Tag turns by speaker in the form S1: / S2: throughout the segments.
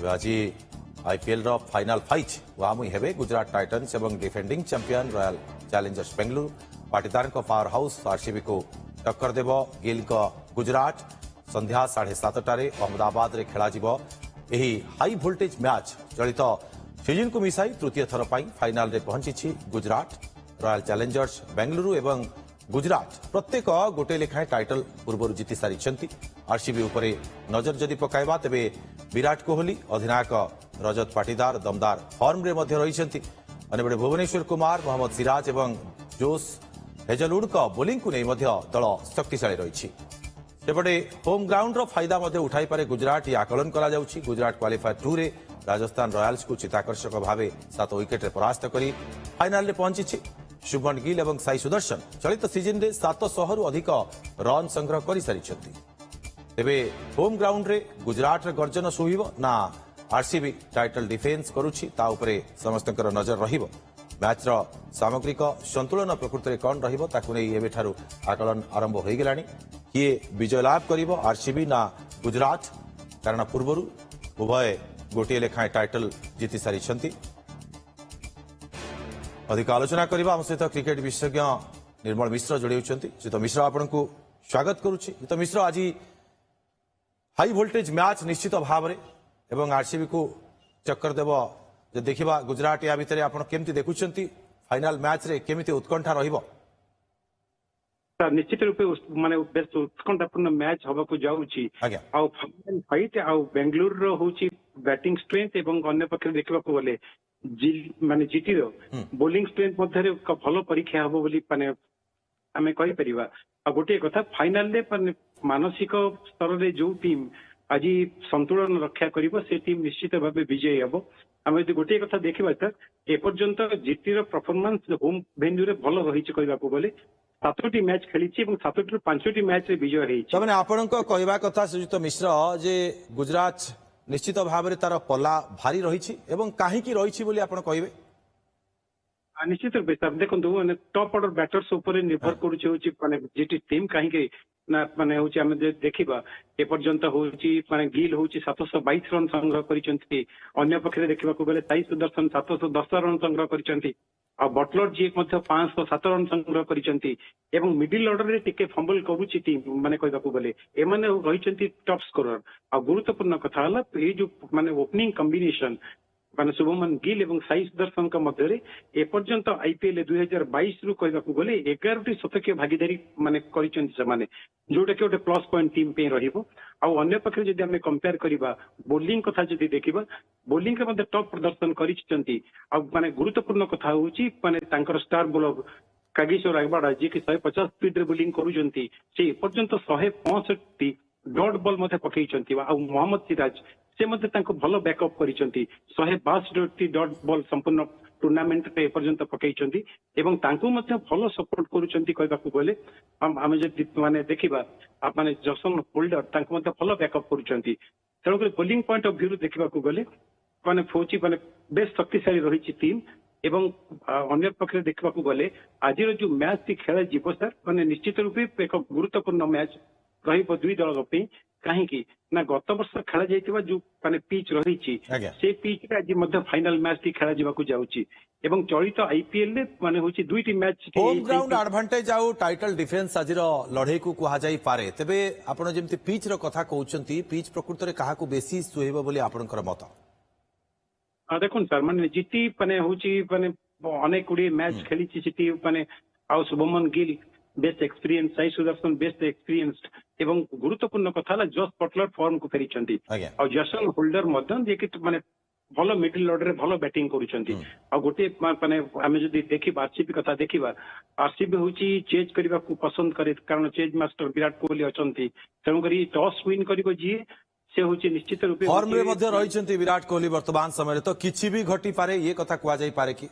S1: आज आईपीएल रो final fight मुहांमुही हेबे Gujarat titans एवं defending champion royal Challengers Bengaluru Patidar power house RCB को टक्कर देव गिल गुजरात संध्या 7:30 अहमदाबाद रे खेला जिवो एही हाई वोल्टेज मैच चलित सीजन को मिसाई तृतीय थर पर फाइनल रे पहुंची गुजरात रॉयल चैलेंजर्स बेंगलुरु एवं गुजरात प्रत्येक गोटे लेखाएं टाइटल पूर्व जीति सारी आरसीबी उपरे नजर जदि पकाइबा तेबे विराट कोहली अधिनायक रजत पाटीदार दमदार फॉर्म रे मध्य रहिसेंती अनेबडे भुवनेश्वर कुमार मोहम्मद सिराज एवं जोश हेजलवुड को बोलिंग को नहीं मध्य दल शक्तिशाली रही सेपटे होम ग्राउंड रो फायदा मध्य उठाई पारे गुजरात ये आकलन करा जाउछि। गुजरात क्वालिफायर 2 रे राजस्थान रॉयल्स को चिताकर्षक भाव 7 विकेट परास्त कर फाइनाल रे पहुंची शुभमन गिल और साई सुदर्शन चलित सीजन रे 700 रु अधिक रन संग्रह कर सारी तेबे होम ग्राउंड रे गुजरात रे गर्जन शुभिबो ना आरसीबी टाइटल डिफेन्स करुछि ता उपरे समस्तकर नजर रहिबो। मैच रो सामग्रिक संतुलन प्रकृति रे कोन रहिबो ताकु नै एबेठारु आकलन आरंभ होई गेलानी किए विजय लाभ करिबो आरसीबी ना गुजरात कारण पूर्वरु उभय गोटे लेखाएं टाइटल जीति सारी अधिक आलोचना करबा हम सहित क्रिकेट विशेषज्ञ निर्मल मिश्र जोड़ी होती। तो मिश्र आपण को स्वागत करुच्ची। तो मिश्र आज हाई वोल्टेज मैच निश्चित भाव में एवं आरसीबी को चक्कर देव जो देखा गुजरात या भितर आप केमती देखुंट फाइनाल मैच रे केमिति उत्कंठा रहिबो?
S2: निश्चित रूपे माने बेस्ट उत्कंठापूर्ण मैच हवा को जाउची आउ फाइट आउ बेंगलुरु होची बैटिंग स्ट्रेंथ एवं अन्य पक्ष देखा गले माने जीटी रो बोलिंग स्ट्रेंथ मध्य भल परीक्षा हम बोली माने आम कहीपर गोटे कथा फाइनाल मानसिक स्तर रे जो टीम आज संतुलन रक्षा करिबो से टीम निश्चित भाव विजयी हम। आम यदि गोटे कथा देखा तो एपर्यंत जीटी रो परफॉर्मेंस होम वेन्यू रे भल रही गले 7टी मैच खेली 7टी 5टी मैच रे विजय रही।
S1: आपण कहवा कथा सुजित मिश्र जे गुजरात निश्चित भाव में तार पला भारी रही कहीं रही बोली आपण कहबे?
S2: निश्चित रूपे सर देखो टॉप ऑर्डर बैटर्स उपर निर्भर करुच्चे जीटी टीम कहीं ना माने होची आमे देखिबा ए पर्यंत होची माने गिल होची 722 रन संग्रह करिसंती अन्य पक्षरे देखिबा को गले साई सुदर्शन 710 रन संग्रह करिसंती आ बटलर जी मध्य 507 रन संग्रह करिसंती एवं मिडिल ऑर्डर रे टिके फंबल करूची टीम माने कहबा को गले एमाने रहिसंती टॉप स्कोरर आ गुरुत्वपूर्ण कथा हला ए जो माने ओपनिंग कॉम्बिनेशन माने शुभमन गिल एवं साई सुदर्शन मध्य एपर्यंत आईपीएल 2022 रु कहबा गले 11टी शतकीय भागीदारी माने करिसंती से जोटा कि गोटे प्लस पॉइंट टीम पे रहिबो। आउ अन्य पक्षरे जदि हमें कंपेयर करिबा बोलिंग कथा जदि देखिबा बोलिंग के मध्ये टॉप प्रदर्शन करिसंती आ माने गुरुत्वपूर्ण कथा होची माने तांकर स्टार बॉलर कागिसो रायबाड़ा जी कि 150 स्पीड रे बोलिंग करूजंती से पर्यंत 165 डॉट बॉल मध्ये पकेइचंती आ मोहम्मद सिराज से मध्य तांको भलो बैकअप करिसंती 162 डॉट बॉल संपूर्ण टूर्नामेंट पे पर्यंत पकेइचंती एवं तांको मध्य भलो सपोर्ट करूचंती कहबा को गले हम जे माने देखिबा आप माने जसन होल्डर तांको मध्य भलो बैकअप करूचंती तेणु कर बोलिंग पॉइंट ऑफ व्यू देखिबा को गले माने फौजी माने बेस शक्तिशाली रही टीम एवं अन्य पक्ष देखा गले आज जो मैच टी खेल जीव सर माने निश्चित रूपे एक गुरुत्वपूर्ण मैच रहिबो दुई दल कहीं ना गत वर्ष खेला जाइतिबा जो माने पिच रही से पिच रे आज मध्य फाइनल मैच टी खेला जीवाकू जाउची एवं चलित आईपीएल रे माने होची दुईटी मैच
S1: होम ग्राउंड एडवांटेज आउ टाइटल डिफेन्स आज लड़ाई को कहा जाई पारे तेबे आपण जेमति पिच रो कथा कहउचंती पिच प्रकृति रे काहा को बेसी सुहेबो बोली आपनकर मत?
S2: देखो सर माने जीटी माने होची माने अनेक गुडी मैच खेली जीटी माने आउ Shubman Gill best experience Sai Sudarshan best experienced एवं गुरुत्वपूर्ण कथा है जस बटलर फॉर्म को फेरी और जसन होल्डर जे कि माने भलो मिडिल ऑर्डर रे भलो बैटिंग करूचंती आ गोटे माने आमे जदी देखि आरसीबी कथा देखिबा आरसीबी होची चेज करबा को पसंद करे कारण चेज मास्टर विराट कोहली अचंती तेणु करी टॉस विन करिबो जी से होची निश्चित रूपे
S1: फॉर्म रे मध्य रहिचंती विराट कोहली वर्तमान समय तो किछि भी घटी पारे ये कथा कुआ जाई पारे कि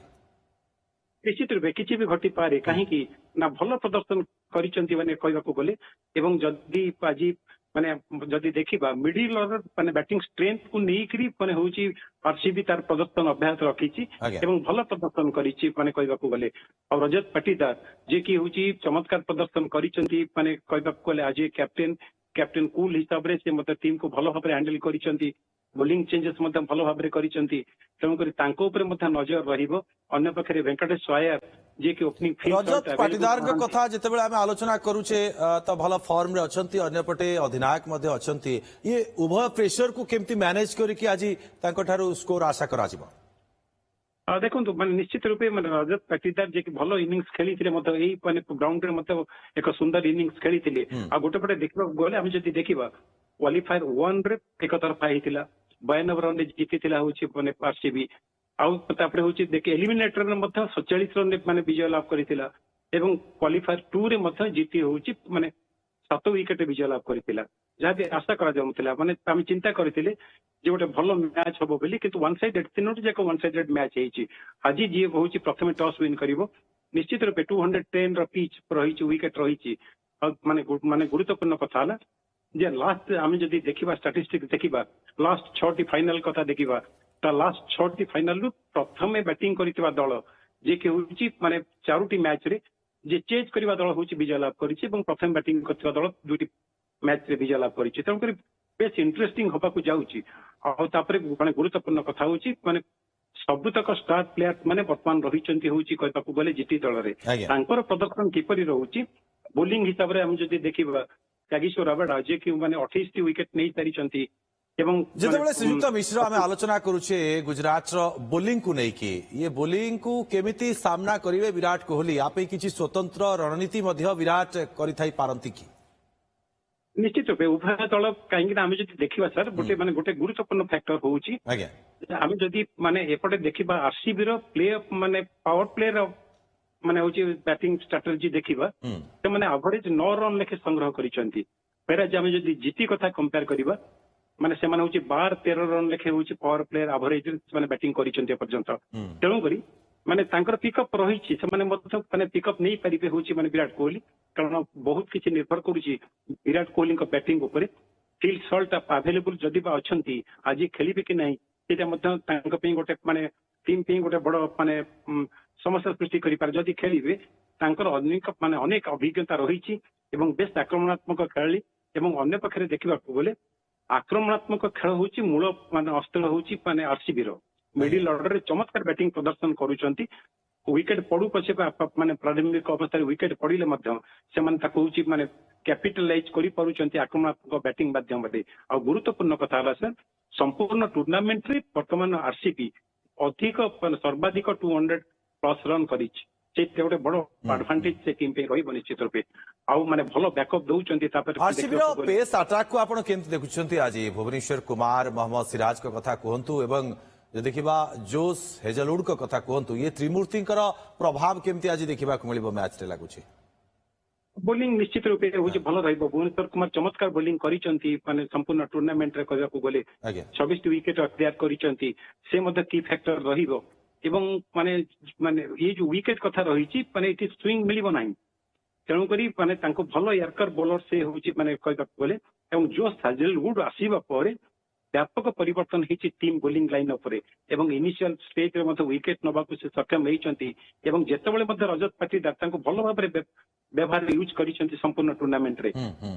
S2: निश्चित रूपे किसी भी घटी पारे कहीं ना भल प्रदर्शन करिसंती माने कहबा को गले एवं जदी आज माने जदी देखिबा मिडिल ऑर्डर माने बैटिंग स्ट्रेंथ को नेकरी माने होची आरसीबी तार प्रदर्शन अभ्यास रखीची एवं भल प्रदर्शन करिची माने कहबा को गले और रजत पाटीदार जे कि होची चमत्कार प्रदर्शन करिसंती माने कहबा को गले आज कैप्टन कूल हिसाब से मतलब टीम को भल भाव हैंडल करिसंती ବୋଲିଂ ଚେଞ୍ଜେସ୍ ମଧ୍ୟ ଭଲ ଭାବରେ କରିଛନ୍ତି ତେଣୁକରି ତାଙ୍କ ଉପରେ ମଧ୍ୟ ନଜର ରହିବ ଅନ୍ୟ ପକ୍ଷରେ ଭେଙ୍କଟେଶ ଆୟାର ଯିଏକି ଓପନିଂ
S1: ରଜତ ପାଟିଦାରଙ୍କ କଥା ଯେତେବେଳେ ଆମେ ଆଲୋଚନା କରୁଛେ ତ ଭଲ ଫର୍ମରେ ଅଛନ୍ତି ଅନ୍ୟପଟେ ଅଧିନାୟକ ମଧ୍ୟ ଅଛନ୍ତି ଇଏ ଉଭୟ ପ୍ରେସରକୁ କେମିତି ମ୍ୟାନେଜ କରିକି ଆଜି ତାଙ୍କଠାରୁ ସ୍କୋର ଆଶା କରାଯିବ
S2: ଦେଖନ୍ତୁ ମାନେ ନିଶ୍ଚିତ ରୂପେ ମାନେ ରଜତ ପାଟିଦାର ଯିଏକି ଭଲ ଇନିଂସ ଖେଳିଥିଲେ ମଧ୍ୟ ଏଇ ମାନେ ଗ୍ରାଉଣ୍ଡରେ ମଧ୍ୟ ଏକ ସୁନ୍ଦର ଇନିଂସ ଖେଳିଥିଲେ ଆଉ ଗୋଟେ ପଟେ ଦେଖିବାକୁ ଗଲେ ଆମେ ଯଦି ଦେଖିବା କ୍ୱାଲିଫାୟର 1 ରେ ଏକ ତରଫା ହେଇଥିଲା 92 ରନରେ ଜିତିଥିଲା ହଉଛି ମାନେ ଆରସିବି ଆଉ ତାପରେ ହଉଛି ଦେଖି ଏଲିମିନେଟରରେ ମଧ୍ୟ 47 ରନରେ ମାନେ ବିଜୟ ଲାଭ କରିଥିଲା ଏବଂ କ୍ୱାଲିଫାୟର 2 ରେ ମଧ୍ୟ ଜିତି ହଉଛି ମାନେ 7 ୱିକେଟ ବିଜୟ ଲାଭ କରିଥିଲା ଯାହାକି ଆଶା କରାଯାଉଥିଲା ମାନେ ଆମେ ଚିନ୍ତା କରିଥିଲେ ଯେ ଗୋଟେ ଭଲ ମ୍ୟାଚ୍ ହବ ବୋଲି କିନ୍ତୁ ୱାନ୍ ସାଇଡେଡ୍ ତିନୋଟି ଯାକ ୱାନ୍ ସାଇଡେଡ୍ ମ୍ୟାଚ୍ ହେଇଛି ଆଜି ଯିଏ ହଉଛି ପ୍ରଥମେ ଟସ୍ ୱିନ୍ କରିବ ନିଶ୍ଚିତ ରୂପେ 210 ର ପିଚ୍ ରହିଛି ୱିକେଟ ରହିଛି ଆଉ ମାନେ ଗୁରୁତ୍ୱପୂର୍ଣ୍ଣ କଥା ହେଲା ଯେ ଲାଷ୍ଟ ଆମେ ଯଦି ଦେଖିବା ଷ୍ଟାଟିଷ୍ଟିକ୍ସ ଦେଖିବା ଲାଷ୍ଟ 6ଟି ଫାଇନାଲ କଥା ଦେଖିବା ତା ଲାଷ୍ଟ 6ଟି ଫାଇନାଲରୁ ପ୍ରଥମେ ବ୍ୟାଟିଂ କରିଥିବା ଦଳ ଯିଏକି ହଉଛି ମାନେ 4ଟି ମ୍ୟାଚରେ ଯେ ଚେଞ୍ଜ କରିବା ଦଳ ହଉଛି ବିଜୟ ଲାଭ କରିଛି ଏବଂ ପ୍ରଥମେ ବ୍ୟାଟିଂ କରିଥିବା ଦଳ 2ଟି ମ୍ୟାଚରେ ବିଜୟ ଲାଭ କରିଛି ତେଣୁକରି ବେଶ ଇଣ୍ଟରେଷ୍ଟିଂ ହବାକୁ ଯାଉଛି ଆଉ ତାପରେ ମାନେ ଗୁରୁତ୍ୱପୂର୍ଣ୍ଣ କଥା ହଉଛି ମାନେ ସବୁତକ ଷ୍ଟାର ପ୍ଲେୟାର ମାନେ ବର୍ତ୍ତମାନ ରହିଛନ୍ତି ହଉଛି କହିବାକୁ ଗଲେ ଜିଟି ଦଳରେ ତାଙ୍କର ପ୍ରଦର୍ଶନ କିପରି ରହୁଛି ବୋଲିଂ ହିସାବରେ ଆମେ ଯଦି ଦେଖିବା ତ୍ୟାଗୀଶ୍ୱର ରାବାଡା ଯିଏକି ମାନେ 28ଟି ୱିକେଟ ନେଇ ସାରିଛନ୍ତି ଏବଂ
S1: ଯେତେବେଳେ ଶ୍ରୀଯୁକ୍ତ ମିଶ୍ର ଆମେ ଆଲୋଚନା କରୁଛେ ଗୁଜରାଟର ବୋଲିଂକୁ ନେଇକି ଇଏ ବୋଲିଂକୁ କେମିତି ସାମ୍ନା କରିବେ ବିରାଟ କୋହଲି ୟା ପାଇଁ କିଛି ସ୍ୱତନ୍ତ୍ର ରଣନୀତି ମଧ୍ୟ ବିରାଟ କରିଥାଇ ପାରନ୍ତି କି
S2: ନିଶ୍ଚିତ ରୂପେ ଉଭୟ ଦଳ କାହିଁକି ନା ଆମେ ଯଦି ଦେଖିବା ସାର୍ ଗୋଟେ ମାନେ ଗୋଟେ ଗୁରୁତ୍ୱପୂର୍ଣ୍ଣ ଫ୍ୟାକ୍ଟର ହଉଛି ଆମେ ଯଦି ମାନେ ଏପଟେ ଦେଖିବା ଆରସିବି ର ପ୍ଲେ ମାନେ ପାୱାର ପ୍ଲେର ମାନେ ହଉଛି ବ୍ୟାଟିଂ ଷ୍ଟ୍ରାଟେଜି ଦେଖିବା ସେମାନେ ଆଭରେଜ 9 ରନ୍ ଲେଖେ ସଂଗ୍ରହ କରିଛନ୍ତି ଫେରାଜ ଆମେ ଯଦି ଜିଟି କଥା କମ୍ପେୟାର କରିବା ମାନେ ସେମାନେ ହଉଛି 12-13 ରନ୍ ଲେଖେ ହଉଛି ପାୱାର ପ୍ଲେୟର ଆଭରେଜ ସେମାନେ ବ୍ୟାଟିଂ କରିଛନ୍ତି ଏପର୍ଯ୍ୟନ୍ତ ତେଣୁକରି ମାନେ ତାଙ୍କର ପିକଅପ୍ ରହିଛି ସେମାନେ ମଧ୍ୟ ମାନେ ପିକଅପ୍ ନେଇପାରିବେ ହଉଛି ମାନେ ବିରାଟ କୋହଲି କାରଣ ବହୁତ କିଛି ନିର୍ଭର କରୁଛି ବିରାଟ କୋହଲିଙ୍କ ବ୍ୟାଟିଂ ଉପରେ ଫିଲ୍ଡ ସଲ୍ଟ ଆଭେଲେବୁଲ ଯଦି ବା ଅଛନ୍ତି ଆଜି ଖେଳିବେ କି ନାହିଁ ସେଇଟା ମଧ୍ୟ ତାଙ୍କ ପାଇଁ ଗୋଟେ ମାନେ ଟିମ୍ ପାଇଁ ଗୋଟେ ବଡ ମାନେ ସମସ୍ୟା ସୃଷ୍ଟି କରିପାରେ ଯଦି ଖେଳିବେ ତାଙ୍କର ଅନେକ ଅଭିଜ୍ଞତା ରହିଛି ଏବଂ ବେଶ ଆକ୍ରମଣାତ୍ମକ ଖେଳାଳି ଏବଂ ଅନ୍ୟ ପାଖରେ ଦେଖିବାକୁ ଗଲେ ଆକ୍ରମଣାତ୍ମକ ଖେଳ ହଉଛି ମୂଳ ମାନେ ଅସ୍ତ୍ର ହଉଛି ମାନେ ଆରସିବିର ମିଡିଲ ଅର୍ଡରରେ ଚମତ୍କାର ବ୍ୟାଟିଂ ପ୍ରଦର୍ଶନ କରୁଛନ୍ତି ୱିକେଟ ପଡୁ ପଛେ ମାନେ ପ୍ରାରମ୍ଭିକ ଅବସ୍ଥାରେ ୱିକେଟ ପଡିଲେ ମଧ୍ୟ ସେମାନେ ତାକୁ ହଉଛି ମାନେ କ୍ୟାପିଟାଲାଇଜ କରିପାରୁଛନ୍ତି ଆକ୍ରମଣାତ୍ମକ ବ୍ୟାଟିଂ ମାଧ୍ୟମରେ ଆଉ ଗୁରୁତ୍ୱପୂର୍ଣ୍ଣ କଥା ହେଲା ସାର୍ ସମ୍ପୂର୍ଣ୍ଣ ଟୁର୍ଣ୍ଣାମେଣ୍ଟରେ ବର୍ତ୍ତମାନ ଆରସିବି ଅଧିକ ସର୍ବାଧିକ 200+ ରନ୍ କରିଛି ସେଇଟା ଗୋଟେ ବଡ ଆଡଭାନ୍ଟେଜ ସେ ଟିମ୍ ପାଇଁ ରହିବ ନିଶ୍ଚିତ ରୂପେ ଆଉ ମାନେ ଭଲ ବ୍ୟାକଅପ୍ ଦଉଛନ୍ତି ତାପରେ
S1: ଆରସିବିର ପେସ୍ ଆଟାକକୁ ଆପଣ କେମିତି ଦେଖୁଛନ୍ତି ଆଜି ଭୁବନେଶ୍ୱର କୁମାର ମହମ୍ମଦ ସିରାଜଙ୍କ କଥା କୁହନ୍ତୁ ଏବଂ ଯଦି ଦେଖିବା ଜୋସ୍ ହେଜଲଉଡଙ୍କ କଥା କୁହନ୍ତୁ ଇଏ ତ୍ରିମୂର୍ତ୍ତିଙ୍କର ପ୍ରଭାବ କେମିତି ଆଜି ଦେଖିବାକୁ ମିଳିବ ମ୍ୟାଚରେ ଲାଗୁଛି
S2: ବୋଲିଂ ନିଶ୍ଚିତ ରୂପେ ହଉଛି ଭଲ ରହିବ ଭୁବନେଶ୍ୱର କୁମାର ଚମତ୍କାର ବୋଲିଂ କରିଛନ୍ତି ମାନେ ସମ୍ପୂର୍ଣ୍ଣ ଟୁର୍ଣ୍ଣାମେଣ୍ଟରେ କହିବାକୁ ଗଲେ 26ଟି ୱିକେଟ ଅକ୍ତିଆର କରିଛନ୍ତି ସେ ମଧ୍ୟ କି ଫ୍ୟାକ୍ଟର ରହିବ ଏବଂ ମାନେ ମାନେ ଏଇ ଯୋଉ ୱିକେଟ କଥା ରହିଛି ମାନେ ଏଠି ସୁଇଙ୍ଗ ମିଳିବ ନାହିଁ ତେଣୁକରି ମାନେ ତାଙ୍କୁ ଭଲ ୟାର୍କର ବୋଲର ସେ ହଉଛି ମାନେ କହିବାକୁ ଗଲେ ଏବଂ ଜୋସ୍ ହେଜଲଉଡ୍ ଆସିବା ପରେ ବ୍ୟାପକ ପରିବର୍ତ୍ତନ ହେଇଛି ଟିମ୍ ବୋଲିଂ ଲାଇନ ଉପରେ ଏବଂ ଇନିସିଆଲ ଷ୍ଟେଜରେ ମଧ୍ୟ ୱିକେଟ ନେବାକୁ ସେ ସକ୍ଷମ ହେଇଛନ୍ତି ଏବଂ ଯେତେବେଳେ ମଧ୍ୟ ରଜତ ପାଟିଦାର ତାଙ୍କୁ ଭଲ ଭାବରେ ବ୍ୟବହାର ୟୁଜ୍ କରିଛନ୍ତି ସମ୍ପୂର୍ଣ୍ଣ ଟୁର୍ଣ୍ଣାମେଣ୍ଟରେ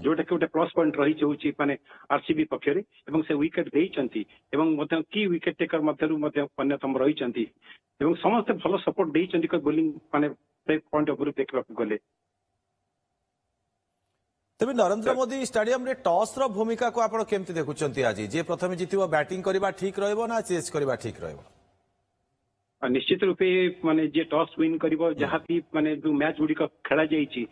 S2: ଯୋଉଟାକି ଗୋଟେ ପ୍ଲସ୍ ପଏଣ୍ଟ ରହିଛି ହଉଛି ମାନେ ଆରସିବି ପକ୍ଷରେ ଏବଂ ସେ ୱିକେଟ ଦେଇଛନ୍ତି ଏବଂ ମଧ୍ୟ କି ୱିକେଟ ଟେକର ମଧ୍ୟରୁ ମଧ୍ୟ ଅନ୍ୟତମ ରହିଛନ୍ତି ଏବଂ ସମସ୍ତେ ଭଲ ସପୋର୍ଟ ଦେଇଛନ୍ତି ବୋଲିଂ ମାନେ ସେ ପଏଣ୍ଟ ଅଫ୍ ଦେଖିବାକୁ ଗଲେ
S1: ତେବେ ନରେନ୍ଦ୍ର ମୋଦି ଷ୍ଟାଡିୟମରେ ଟସ୍ର ଭୂମିକାକୁ ଆପଣ କେମିତି ଦେଖୁଛନ୍ତି ଆଜି ଯିଏ ପ୍ରଥମେ ଜିତିବ ବ୍ୟାଟିଂ କରିବା ଠିକ୍ ରହିବ ନା ଚେସ୍ କରିବା ଠିକ୍ ରହିବ
S2: ନିଶ୍ଚିତ ରୂପେ ମାନେ ଯିଏ ଟସ୍ ୱିନ୍ କରିବ ଯାହାବି ମାନେ ଯୋଉ ମ୍ୟାଚ୍ ଗୁଡିକ ଖେଳା ଯାଇଛି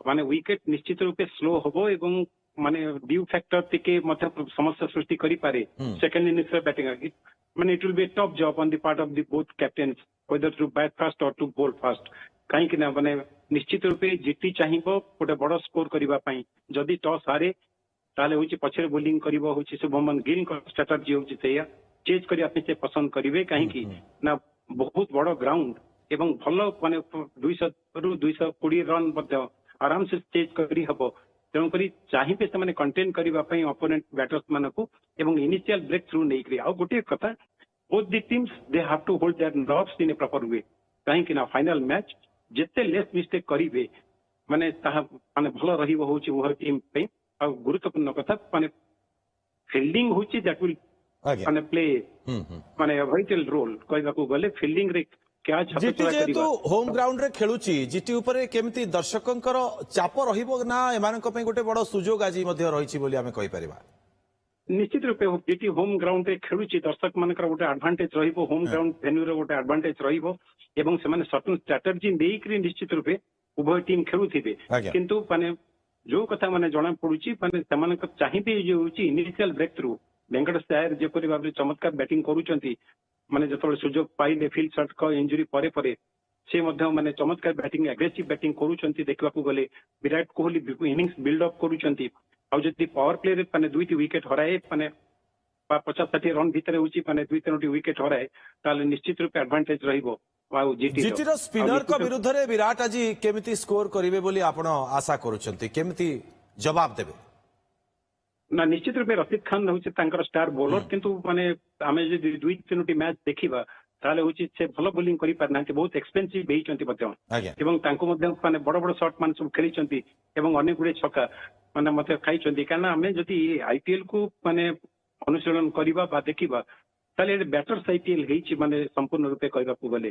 S2: ମାନେ ୱିକେଟ ନିଶ୍ଚିତ ରୂପେ ସ୍ଲୋ ହବ ଏବଂ ମାନେ ଡ୍ୟୁ ଫ୍ୟାକ୍ଟର ଟିକେ ମଧ୍ୟ ସମସ୍ୟା ସୃଷ୍ଟି କରିପାରେ ସେକେଣ୍ଡ ଇନିଂସରେ ବ୍ୟାଟିଂ ମାନେ it will be tough job on the part of the both captains whether to bat first or to bowl first କାହିଁକି ନା ମାନେ ନିଶ୍ଚିତ ରୂପେ ଜିଟି ଚାହିଁବ ଗୋଟେ ବଡ ସ୍କୋର କରିବା ପାଇଁ ଯଦି ଟସ୍ ହାରେ ତାହେଲେ ହଉଛି ପଛରେ ବୋଲିଂ କରିବ ହଉଛି ଶୁଭମନ ଗିଲଙ୍କ ଷ୍ଟ୍ରାଟେଜି ହଉଛି ସେଇଆ ଚେଞ୍ଜ କରିବା ପାଇଁ ସେ ପସନ୍ଦ କରିବେ କାହିଁକି ନା ବହୁତ ବଡ ଗ୍ରାଉଣ୍ଡ ଏବଂ ଭଲ ମାନେ 200ରୁ 220 ରନ୍ ମଧ୍ୟ ଆରାମସେ ଚେଞ୍ଜ କରି ହବ ତେଣୁକରି ଚାହିଁବେ ସେମାନେ କଣ୍ଟେନ୍ କରିବା ପାଇଁ ଅପୋନେଣ୍ଟ ବ୍ୟାଟର୍ସ ମାନଙ୍କୁ ଏବଂ ଇନିସିଆଲ ବ୍ରେକ୍ ଥ୍ରୁ ନେଇକରି ଆଉ ଗୋଟିଏ କଥା both the teams they have to hold their nerves in a proper way କାହିଁକି ନା ଫାଇନାଲ ମ୍ୟାଚ ଯେତେ ଲେସ୍ ମିଷ୍ଟେକ୍ କରିବେ ମାନେ ତାହା ମାନେ ଭଲ ରହିବ ହଉଛି ଉଭୟ ଟିମ୍ ପାଇଁ ଆଉ ଗୁରୁତ୍ୱପୂର୍ଣ୍ଣ କଥା ମାନେ ଫିଲ୍ଡିଂ ହଉଛି ଦ୍ୟାଟ୍ ୱିଲ୍
S1: ଆଜ୍ଞା
S2: ମାନେ ପ୍ଲେ
S1: ହୁଁ ହୁଁ
S2: ମାନେ ଭାଇଟାଲ ରୋଲ କହିବାକୁ ଗଲେ ଫିଲ୍ଡିଂ ରେ କ୍ୟାଚ୍ ହାତ
S1: ଜିଟି
S2: ଛଡ଼ା
S1: ଯେହେତୁ
S2: କରିବା
S1: ହୋମ ଗ୍ରାଉଣ୍ଡ ରେ ଖେଳୁଛି ଜିଟି ଉପରେ କେମିତି ଦର୍ଶକଙ୍କର ଚାପ ରହିବ ନା ଏମାନଙ୍କ ପାଇଁ ଗୋଟେ ବଡ ସୁଯୋଗ ଆଜି ମଧ୍ୟ ରହିଛି ବୋଲି ଆମେ କହିପାରିବା।
S2: ନିଶ୍ଚିତ ରୂପେ ଜିଟି ହୋମ ଗ୍ରାଉଣ୍ଡ ରେ ଖେଳୁଛି ଦର୍ଶକ ମାନଙ୍କର ଗୋଟେ ଆଡଭାଣ୍ଟେଜ ରହିବ ହୋମ ଗ୍ରାଉଣ୍ଡ ଭେନ୍ୟୁର ଗୋଟେ ଆଡଭାଣ୍ଟେଜ ରହିବ ଏବଂ ସେମାନେ ସଟନ ଷ୍ଟ୍ରାଟେଜି ନେଇକରି ନିଶ୍ଚିତ ରୂପେ ଉଭୟ ଟିମ୍ ଖେଳୁଥିବେ
S1: ଆଜ୍ଞା
S2: କିନ୍ତୁ ମାନେ ଯୋଉ କଥା ମାନେ ଜଣା ପଡୁଛି ମାନେ ସେମାନଙ୍କ ଚାହିଁବେ ଯୋଉ ହଉଛି ଇନିସିଆଲ ବ୍ରେକ୍ ଥ୍ରୁ ଭେଙ୍କଟେଶ ଆୟର ଯେପରି ଭାବରେ ଚମତ୍କାର ବ୍ୟାଟିଂ କରୁଛନ୍ତି ମାନେ ଯେତେବେଳେ ସୁଯୋଗ ପାଇଲେ ଫିଲ୍ଡ ସଟ୍ଙ୍କ ଇଞ୍ଜୁରୀ ପରେ ପରେ ସେ ମଧ୍ୟ ମାନେ ଚମତ୍କାର ବ୍ୟାଟିଂ ଆଗ୍ରେସିଭ ବ୍ୟାଟିଂ କରୁଛନ୍ତି ଦେଖିବାକୁ ଗଲେ Virat Kohli innings build up କରୁଛନ୍ତି ଆଉ ଯଦି ପାୱାର ପ୍ଲେରେ ମାନେ 2ଟି ୱିକେଟ ହରାଏ ମାନେ 50-60 ରନ୍ ଭିତରେ ହଉଛି ମାନେ 2-3ଟି ୱିକେଟ ହରାଏ ତାହେଲେ ନିଶ୍ଚିତ ରୂପେ ଆଡଭାଣ୍ଟେଜ ରହିବ ଆଉ
S1: ଜିଟିର ସ୍ପିନରଙ୍କ ବିରୁଦ୍ଧରେ ବିରାଟ ଆଜି କେମିତି ସ୍କୋର କରିବେ ବୋଲି ଆପଣ ଆଶା କରୁଛନ୍ତି କେମିତି ଜବାବ ଦେବେ।
S2: ନା ନିଶ୍ଚିତ ରୂପେ ରସିଦ ଖାନ ହଉଛି ତାଙ୍କର ଷ୍ଟାର ବୋଲର କିନ୍ତୁ ମାନେ ଆମେ ଯଦି 2-3ଟି ମ୍ୟାଚ୍ ଦେଖିବା ତାହେଲେ ହଉଛି ସେ ଭଲ ବୋଲିଂ କରିପାରିନାହାନ୍ତି ବହୁତ ଏକ୍ସପେନ୍ସିଭ ହେଇଛନ୍ତି ମଧ୍ୟ
S1: ଆଜ୍ଞା
S2: ଏବଂ ତାଙ୍କୁ ମଧ୍ୟ ମାନେ ବଡ ବଡ ସଟ୍ ମାନେ ସବୁ ଖେଳିଛନ୍ତି ଏବଂ ଅନେକ ଗୁଡିଏ ଛକା ମାନେ ମଧ୍ୟ ଖାଇଛନ୍ତି କାରଣ ଆମେ ଯଦି ଆଇପିଏଲ କୁ ମାନେ ଅନୁଶୀଳନ କରିବା ବା ଦେଖିବା ତାହେଲେ ବ୍ୟାଟର୍ସ ଆଇପିଏଲ ହେଇଛି ମାନେ ସମ୍ପୂର୍ଣ୍ଣ ରୂପେ କହିବାକୁ ଗଲେ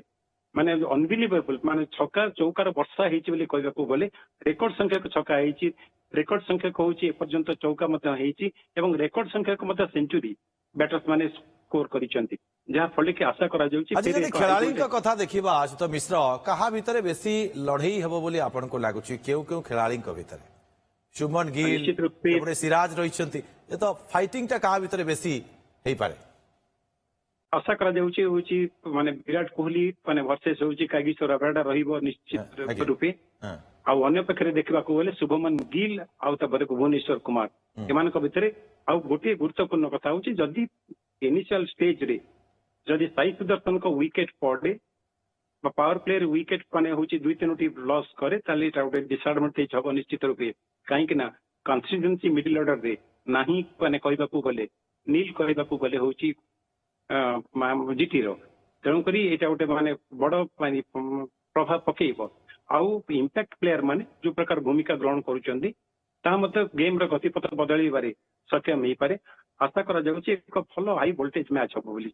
S2: ମାନେ ଅନବିଲିଭେବଲ ମାନେ ଛକା ଚୌକାର ବର୍ଷା ହେଇଛି ବୋଲି କହିବାକୁ ଗଲେ ରେକର୍ଡ ସଂଖ୍ୟକ ଛକା ହେଇଛି ରେକର୍ଡ ସଂଖ୍ୟକ ହଉଛି ଏପର୍ଯ୍ୟନ୍ତ ଚୌକା ମଧ୍ୟ ହେଇଛି ଏବଂ ରେକର୍ଡ ସଂଖ୍ୟକ ମଧ୍ୟ ସେଞ୍ଚୁରୀ ବ୍ୟାଟର୍ସ ମାନେ ସ୍କୋର କରିଛନ୍ତି ଯାହା ଫଳରେ କି ଆଶା କରାଯାଉଛି
S1: ଆଜି ଯଦି ଖେଳାଳିଙ୍କ କଥା ଦେଖିବା ଆଶୁତ ମିଶ୍ର କାହା ଭିତରେ ବେଶୀ ଲଢେଇ ହେବ ବୋଲି ଆପଣଙ୍କୁ ଲାଗୁଛି କେଉଁ କେଉଁ ଖେଳାଳିଙ୍କ ଭିତରେ ଶୁଭମନ ଗିଲ୍
S2: ନିଶ୍ଚିତ ରୂପେ
S1: ଏପଟେ ସିରାଜ ରହିଛନ୍ତି ଏ ତ ଫାଇଟିଂଟା କାହା ଭିତରେ ବେଶୀ ହେଇପାରେ।
S2: ଆଶା କରାଯାଉଛି ହଉଛି ମାନେ ବିରାଟ କୋହଲି ମାନେ ଭର୍ସେସ ହଉଛି କାଗିସୋ ରବାଡା ରହିବ ନିଶ୍ଚିତ
S1: ଆଜ୍ଞା
S2: ରୂପେ
S1: ହଁ
S2: ଆଉ ଅନ୍ୟ ପାଖରେ ଦେଖିବାକୁ ଗଲେ ଶୁଭମନ ଗିଲ୍ ଆଉ ତାପରେ ଭୁବନେଶ୍ୱର କୁମାର ଏମାନଙ୍କ ଭିତରେ ଆଉ ଗୋଟିଏ ଗୁରୁତ୍ୱପୂର୍ଣ୍ଣ କଥା ହଉଛି ଯଦି ଇନିସିଆଲ ଷ୍ଟେଜରେ ଯଦି ସାଇ ସୁଦର୍ଶନଙ୍କ ୱିକେଟ ପଡେ ବା ପାୱାର ପ୍ଲେରେ ୱିକେଟ ମାନେ ହଉଛି 2-3ଟି ଲସ୍ କରେ ତାହେଲେ ଏଇଟା ଗୋଟେ ଡିସଆଡଭାଣ୍ଟେଜ ହବ ନିଶ୍ଚିତ ରୂପେ କାହିଁକି ନା କନସିଷ୍ଟେନ୍ସି ମିଡିଲ ଅର୍ଡରରେ ନାହିଁ ମାନେ କହିବାକୁ ଗଲେ ନିଲ୍ କହିବାକୁ ଗଲେ ହଉଛି ଜିଟିର ତେଣୁକରି ଏଇଟା ଗୋଟେ ମାନେ ବଡ ମାନେ ପ୍ରଭାବ ପକେଇବ ଆଉ ଇମ୍ପାକ୍ଟ ପ୍ଲେୟାର ମାନେ ଯୋଉ ପ୍ରକାର ଭୂମିକା ଗ୍ରହଣ କରୁଛନ୍ତି ତାହା ମଧ୍ୟ ଗେମର ଗତିପଥ ବଦଳାଇବାରେ ସକ୍ଷମ ହେଇପାରେ ଆଶା କରାଯାଉଛି ଏକ ଭଲ ହାଇ ଭୋଲ୍ଟେଜ ମ୍ୟାଚ୍ ହବ ବୋଲି।